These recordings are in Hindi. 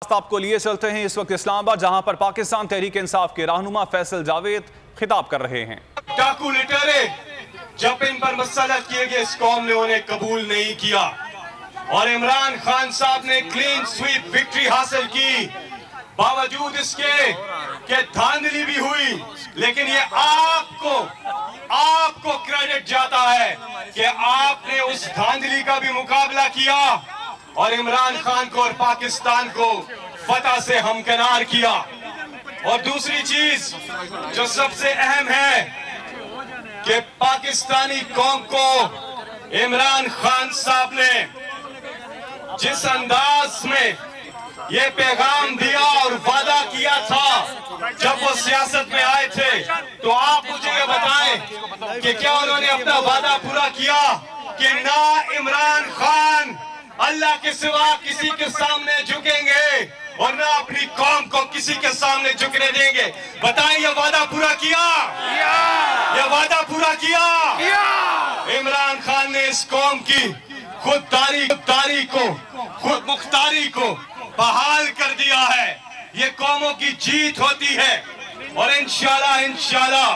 आपको लिए चलते हैं इस वक्त इस्लामाबाद, जहां पर पाकिस्तान तहरीक इंसाफ के रहनुमा फैसल जावेद खिताब कर रहे हैं। डाकू लिटरे जब इन पर मसलत किए गए, इस कौम ने उन्हें कबूल नहीं किया और इमरान खान साहब ने क्लीन स्वीप विक्ट्री हासिल की। बावजूद इसके कि धांधली भी हुई, लेकिन ये आपको क्रेडिट जाता है कि आपने उस धांधली का भी मुकाबला किया और इमरान खान को और पाकिस्तान को फतह से हमकिनार किया। और दूसरी चीज जो सबसे अहम है कि पाकिस्तानी कौम को इमरान खान साहब ने जिस अंदाज में ये पैगाम दिया और वादा किया था जब वो सियासत में आए थे, तो आप मुझे ये बताएं कि क्या उन्होंने अपना वादा पूरा किया कि ना इमरान खान अल्लाह के सिवा किसी के सामने झुकेंगे और ना अपनी कौम को किसी के सामने झुकने देंगे? बताएं, ये वादा पूरा किया? ये वादा पूरा किया? इमरान खान ने इस कौम की खुद मुख्तारी को बहाल कर दिया है। ये कौमों की जीत होती है और इंशाल्लाह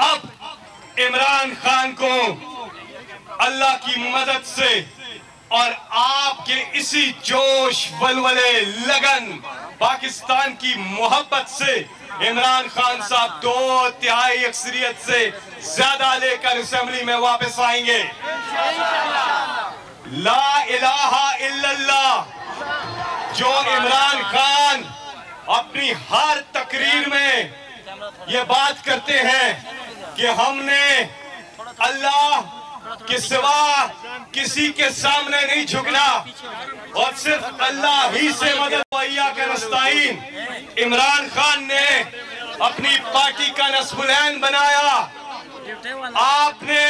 अब इमरान खान को अल्लाह की मदद से और आपके इसी जोश, वलवले, लगन, पाकिस्तान की मोहब्बत से इमरान खान साहब 2/3 अक्सरियत से ज्यादा लेकर असेंबली में वापस आएंगे। ला इलाहा इल्लल्लाह जो इमरान खान अपनी हर तकरीर में ये बात करते हैं कि हमने अल्लाह के सिवा किसी के सामने नहीं झुकना और सिर्फ अल्लाह ही से मदद मुहैया के नस्ताइन। इमरान खान ने अपनी पार्टी का नस्बुलैन बनाया। आपने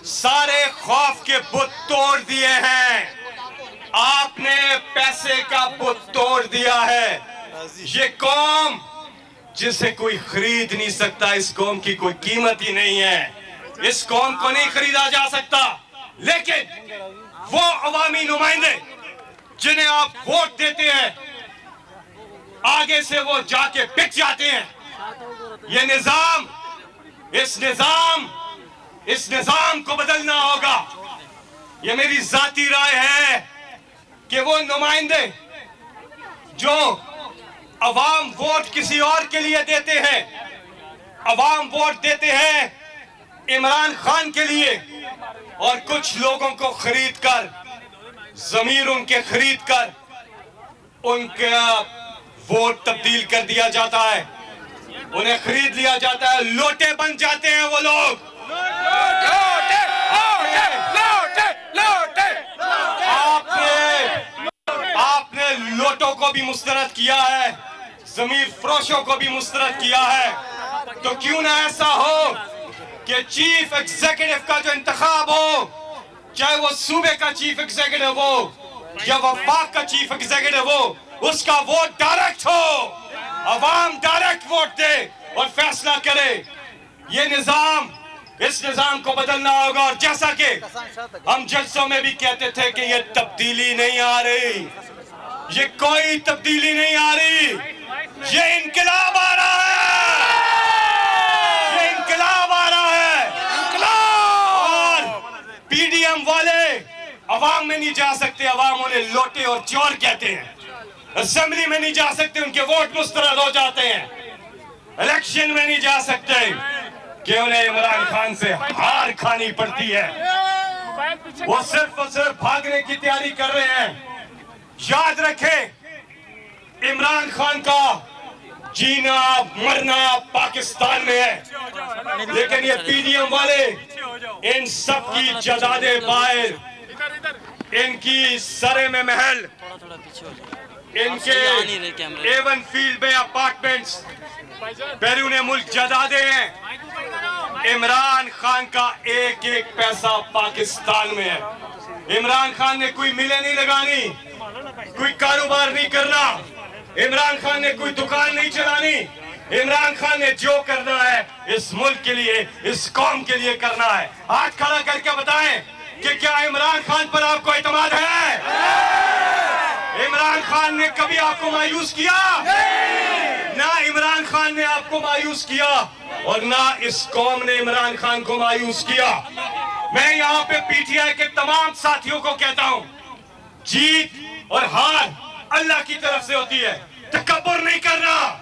सारे खौफ के बुत तोड़ दिए हैं। आपने पैसे का बुत तोड़ दिया है। ये कौम जिसे कोई खरीद नहीं सकता, इस कौम की कोई कीमत ही नहीं है। इस कौम को नहीं खरीदा जा सकता। लेकिन वो अवामी नुमाइंदे जिन्हें आप वोट देते हैं, आगे से वो जाके पिट जाते हैं। ये निजाम, इस निजाम को बदलना होगा। ये मेरी जाती राय है कि वो नुमाइंदे जो अवाम वोट किसी और के लिए देते हैं, अवाम वोट देते हैं इमरान खान के लिए और कुछ लोगों को खरीद कर, जमीर उनके खरीद कर उनका वोट तब्दील कर दिया जाता है, उन्हें खरीद लिया जाता है। लोटे बन जाते हैं वो लोग। आपने लोटों को भी मुस्तरद किया है, जमीर फरोशों को भी मुस्तरद किया है। तो क्यों ना ऐसा हो कि चीफ एग्जीक्यूटिव का जो इंतखाब हो, चाहे वो सूबे का चीफ एग्जीक्यूटिव हो या वफाक का चीफ एग्जीक्यूटिव हो, उसका वोट डायरेक्ट हो, अवाम डायरेक्ट वोट दे और फैसला करे। ये निजाम, इस निजाम को बदलना होगा। और जैसा कि हम जलसों में भी कहते थे कि ये तब्दीली नहीं आ रही, ये कोई तब्दीली नहीं आ रही, ये इनकलाब आ रहा है, ये इनकलाब आ रहा है। और पीडीएम वाले अवाम में नहीं जा सकते, अवाम उन्हें लोटे और चोर कहते हैं। असेंबली में नहीं जा सकते, उनके वोट मुस्तरद हो जाते हैं। इलेक्शन में नहीं जा सकते कि उन्हें इमरान खान से हार खानी पड़ती है। वो सिर्फ और सिर्फ भागने की तैयारी कर रहे हैं। याद रखें, इमरान खान का जीना मरना पाकिस्तान में है, लेकिन ये पीडीएम वाले इन सब की जदादे बाहर, इनकी सरे में महल, इनके एवन फील्ड में अपार्टमेंट्स, बैरून मुल्क जदादे हैं। इमरान खान का एक एक पैसा पाकिस्तान में है। इमरान खान ने कोई मिलें नहीं लगानी, कोई कारोबार नहीं करना, इमरान खान ने कोई दुकान नहीं चलानी। इमरान खान ने जो करना है इस मुल्क के लिए, इस कौम के लिए करना है। हाथ खड़ा करके बताएं कि क्या इमरान खान पर आपको एतमाद है? इमरान खान ने कभी आपको मायूस किया? ना इमरान खान ने आपको मायूस किया और ना इस कौम ने इमरान खान को मायूस किया। मैं यहाँ पे पीटीआई के तमाम साथियों को कहता हूँ, जीत और हार अल्लाह की तरफ से होती है। तकब्बुर नहीं करना,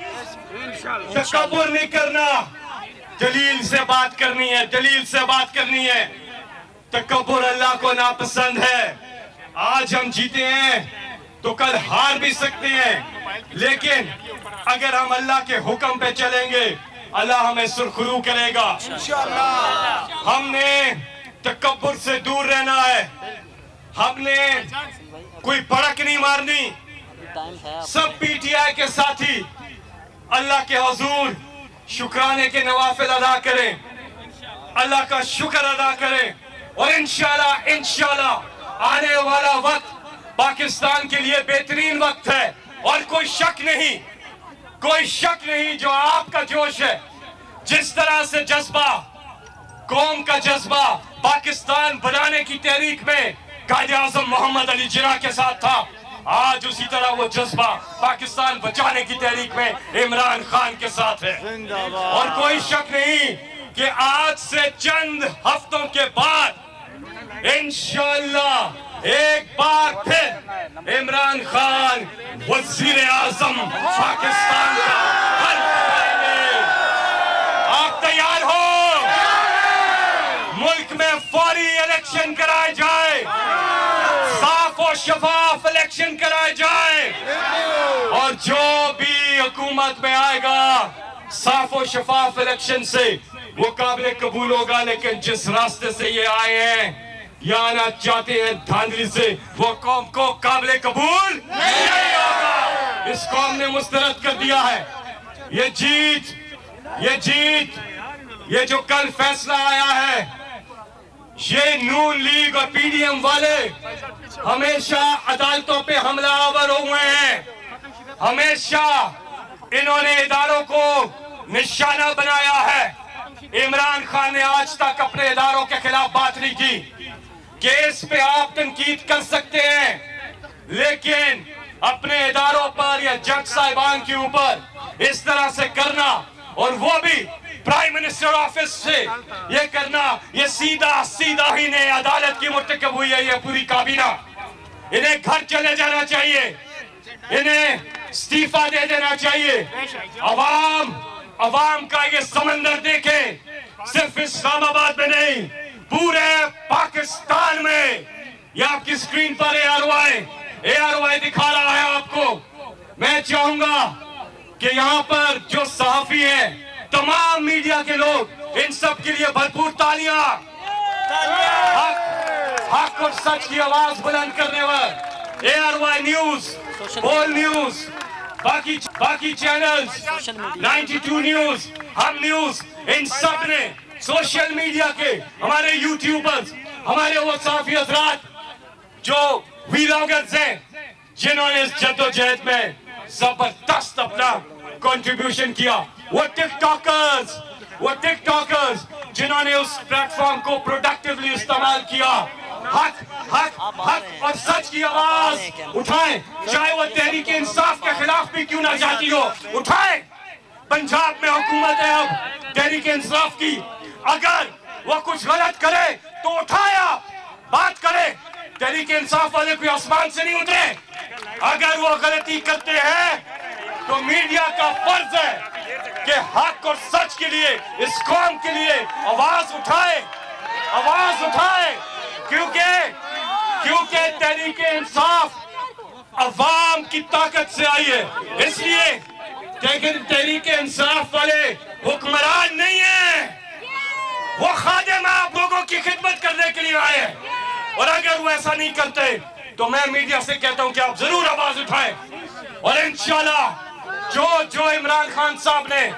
तकब्बुर नहीं करना, दलील से बात करनी है, दलील से बात करनी है। तकब्बुर अल्लाह को नापसंद है। आज हम जीते हैं तो कल हार भी सकते हैं, लेकिन अगर हम अल्लाह के हुक्म पे चलेंगे अल्लाह हमें सुरखरू करेगा। हमने तकब्बुर से दूर रहना है, हमने कोई भड़क नहीं मारनी। सब पीटीआई के साथी अल्लाह के हुजूर शुक्राने के नवाफिल अदा करें, अल्लाह का शुक्र अदा करें और इंशाल्लाह आने वाला वक्त पाकिस्तान के लिए बेहतरीन वक्त है। और कोई शक नहीं जो आपका जोश है, जिस तरह से जज्बा, कौम का जज्बा पाकिस्तान बनाने की तहरीक में कायदे आज़म मोहम्मद अली जिन्ना के साथ था, आज उसी तरह वो जज्बा पाकिस्तान बचाने की तहरीक में इमरान खान के साथ है। और कोई शक नहीं कि आज से चंद हफ्तों के बाद इंशाअल्लाह एक बार फिर इमरान खान वज़ीर आज़म पाकिस्तान का हल करेंगे। आप तैयार हो? मुल्क में फौरी इलेक्शन कराए जाए, साफ और शफाफ इलेक्शन कराए जाए और जो भी हुकूमत में आएगा साफ और शफाफ इलेक्शन से वो काबिल कबूल होगा। लेकिन जिस रास्ते से ये आए हैं या आना चाहते हैं धांधली से, वो कौम को काबिल कबूल नहीं होगा। इस कौम ने मुस्तरद कर दिया है। ये जीत, ये जो कल फैसला आया है, ये नून लीग और पीडीएम वाले हमेशा अदालतों पे हमलावर हुए हैं, हमेशा इन्होंने इदारों को निशाना बनाया है। इमरान खान ने आज तक अपने इदारों के खिलाफ बात नहीं की। केस पे आप तनकीद कर सकते हैं, लेकिन अपने इदारों पर या जज साहिबान के ऊपर इस तरह से करना, और वो भी प्राइम मिनिस्टर ऑफिस से ये करना, ये सीधा ही ने अदालत की मुर्तकब हुई है। ये पूरी काबीना, इन्हें घर चले जाना चाहिए, इन्हें इस्तीफा दे देना चाहिए। अवाम का ये समंदर देखे, सिर्फ इस्लामाबाद में नहीं पूरे पाकिस्तान में। ये आपकी स्क्रीन पर ARY दिखा रहा है आपको। मैं चाहूंगा कि यहाँ पर जो सहाफी हैं, तमाम मीडिया के लोग, इन सब के लिए भरपूर तालियां। हक और सच की आवाज बुलंद करने वाले ARY न्यूज, बोल न्यूज, बाकी चैनल्स, 92 न्यूज, हम न्यूज, इन सब ने, सोशल मीडिया के हमारे यूट्यूबर्स, हमारे वो साफी हजरात जो वीलॉगर्स हैं, जिन्होंने इस जद्दोजहद में जबरदस्त अपना कंट्रीब्यूशन किया। वो टिकटॉकर्स जिन्होंने उस प्लेटफॉर्म को प्रोडक्टिवली इस्तेमाल किया। हक और सच की आवाज उठाएं, चाहे वो तहरीक इंसाफ के खिलाफ भी क्यों ना जाती हो, उठाएं। पंजाब में हुकूमत है अब तहरीक इंसाफ की, अगर वो कुछ गलत करे तो उठाए, आप बात करें। तहरीक इंसाफ वाले कोई आसमान से नहीं उतरे। अगर वो गलती करते हैं तो मीडिया का फर्ज है कि हक और सच के लिए, इस कौम के लिए आवाज उठाए, क्योंकि तहरीक इंसाफ अवाम की ताकत से आई है। इसलिए तहरीक इंसाफ वाले हुक्मरान नहीं है, वो खादिम आप लोगों की खिदमत करने के लिए आए हैं। और अगर वो ऐसा नहीं करते तो मैं मीडिया से कहता हूं कि आप जरूर आवाज उठाएं, और इंशाल्लाह जो इमरान खान साहब ने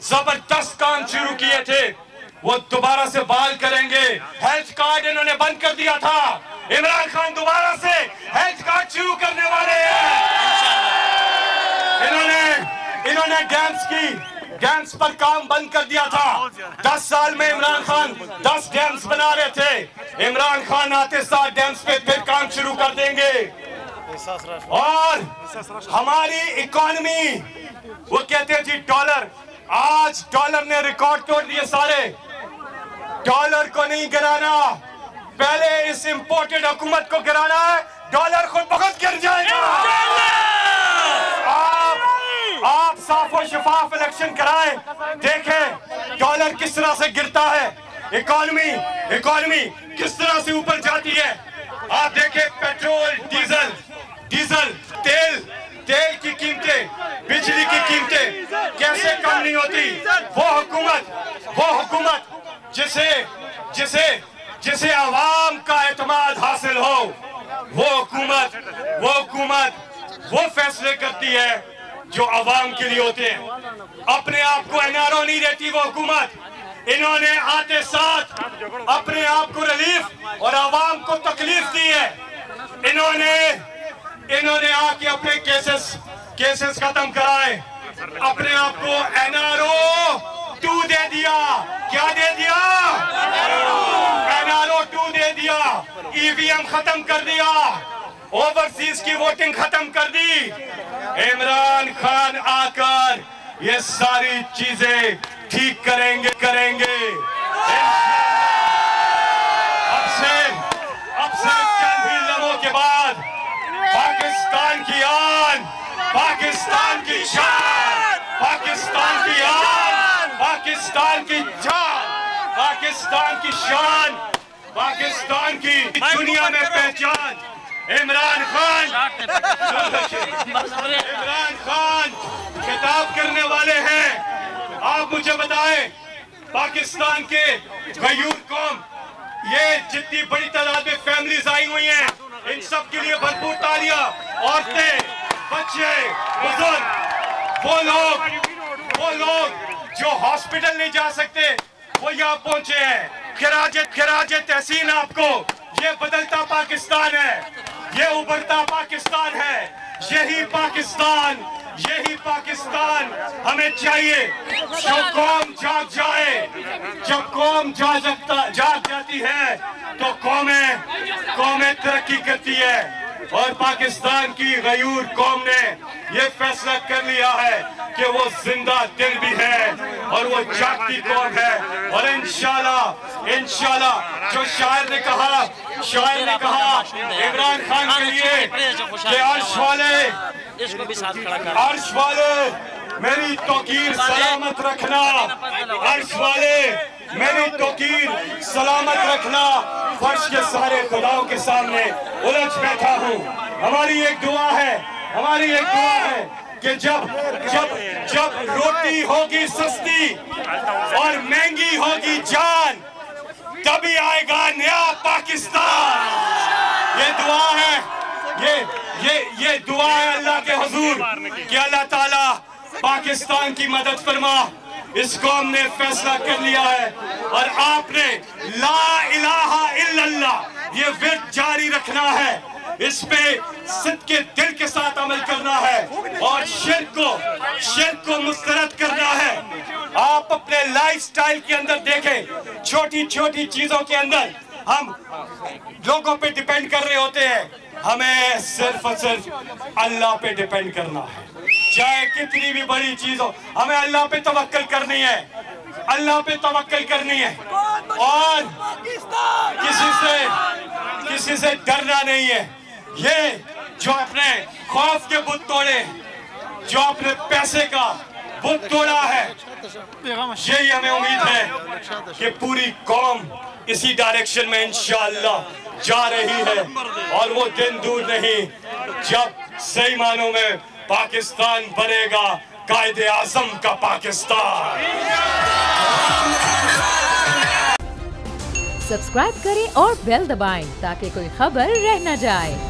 जबरदस्त काम शुरू किए थे वो दोबारा से बहाल करेंगे। हेल्थ कार्ड इन्होंने बंद कर दिया था, इमरान खान दोबारा से हेल्थ कार्ड शुरू करने वाले हैं। इन्होंने डैम्स की डैम्स पर काम बंद कर दिया था। 10 साल में इमरान खान 10 डैम्स बना रहे थे। इमरान खान आते साथ डैम्स पे फिर काम शुरू कर देंगे। और हमारी इकोनॉमी, वो कहते जी डॉलर, आज डॉलर ने रिकॉर्ड तोड़ दिए सारे। डॉलर को नहीं गिराना, पहले इस इंपोर्टेड हुकूमत को गिराना है, डॉलर खुद बहुत गिर जाएगा। आप साफ और शफाफ इलेक्शन कराएं, देखें डॉलर किस तरह से गिरता है, इकोनॉमी किस तरह से ऊपर जाती है। आप देखें पेट्रोल, डीजल, तेल की कीमतें, बिजली की कीमतें कैसे कम नहीं होती। वो हुकूमत जिसे आवाम का एतमाद हासिल हो, वो हुकूमत वो फैसले करती है जो आवाम के लिए होते हैं। अपने आप को एनआरओ नहीं देती वो हुकूमत। इन्होंने आते साथ अपने आप को रिलीफ और आवाम को तकलीफ दी है। इन्होंने आके अपने केसेस खत्म कराए, अपने आप को एनआरओ 2 दे दिया। क्या दे दिया? एनआरओ 2 दे दिया। ईवीएम खत्म कर दिया, ओवरसीज की वोटिंग खत्म कर दी। इमरान खान आकर ये सारी चीजें ठीक करेंगे। अब से चंद ही लम्हों के बाद पाकिस्तान की आन, पाकिस्तान की शान, पाकिस्तान की आन, पाकिस्तान की जान, पाकिस्तान की शान, पाकिस्तान की दुनिया में पहचान, इमरान खान खिताब करने वाले हैं। आप मुझे बताएं, पाकिस्तान के गयूर कौम, ये जितनी बड़ी तादाद में फैमिलीज आई हुई हैं, इन सब के लिए भरपूर तालियां। औरतें, बच्चे, बुजुर्ग, वो लोग जो हॉस्पिटल नहीं जा सकते, वो यहाँ पहुंचे हैं। खिराज तहसीन आपको, ये बदलता पाकिस्तान है, ये उभरता पाकिस्तान है। यही पाकिस्तान हमें चाहिए। जो कौम जाग जाए, जब कौम जाग जाती है तो कौमें तरक्की करती है। और पाकिस्तान की गयूर कौम ने यह फैसला कर लिया है कि वो जिंदा दिल भी है और वो जागती कौम है। और इंशाल्लाह जो शायर ने कहा इमरान खान के लिए कि अर्श वाले मेरी तौकीर सलामत रखना, अर्श वाले मेरी तौकीर सलामत रखना। फर्श के सारे खुदाओं के सामने उलझ बैठा हूँ। हमारी एक दुआ है कि जब रोटी होगी सस्ती और महंगी होगी जान, तभी आएगा नया पाकिस्तान। ये दुआ है, ये दुआ है अल्लाह के हुजूर कि अल्लाह ताला पाकिस्तान की मदद फरमा। इस कौम ने फैसला कर लिया है और आपने ला इलाहा इल्लल्लाह ये विर्द जारी रखना है। इस पे सिद्ध के दिल के साथ अमल करना है और शिर्क को मुस्तरद करना है। आप अपने लाइफस्टाइल के अंदर देखें, छोटी छोटी चीजों के अंदर हम लोगों पे डिपेंड कर रहे होते हैं। हमें सिर्फ और सिर्फ अल्लाह पे डिपेंड करना है। चाहे कितनी भी बड़ी चीज हो, हमें अल्लाह पे तवक्कल करनी है, अल्लाह पे तवक्कल करनी है और किसी से डरना नहीं है। ये जो अपने खौफ के बुत तोड़े, जो अपने पैसे का बुत तोड़ा है, यही हमें उम्मीद है कि पूरी कौम इसी डायरेक्शन में इंशाअल्लाह जा रही है। और वो दिन दूर नहीं जब सही मानों में पाकिस्तान बनेगा कायदे आज़म का पाकिस्तान। सब्सक्राइब करें और बेल दबाएं ताकि कोई खबर रह न जाए।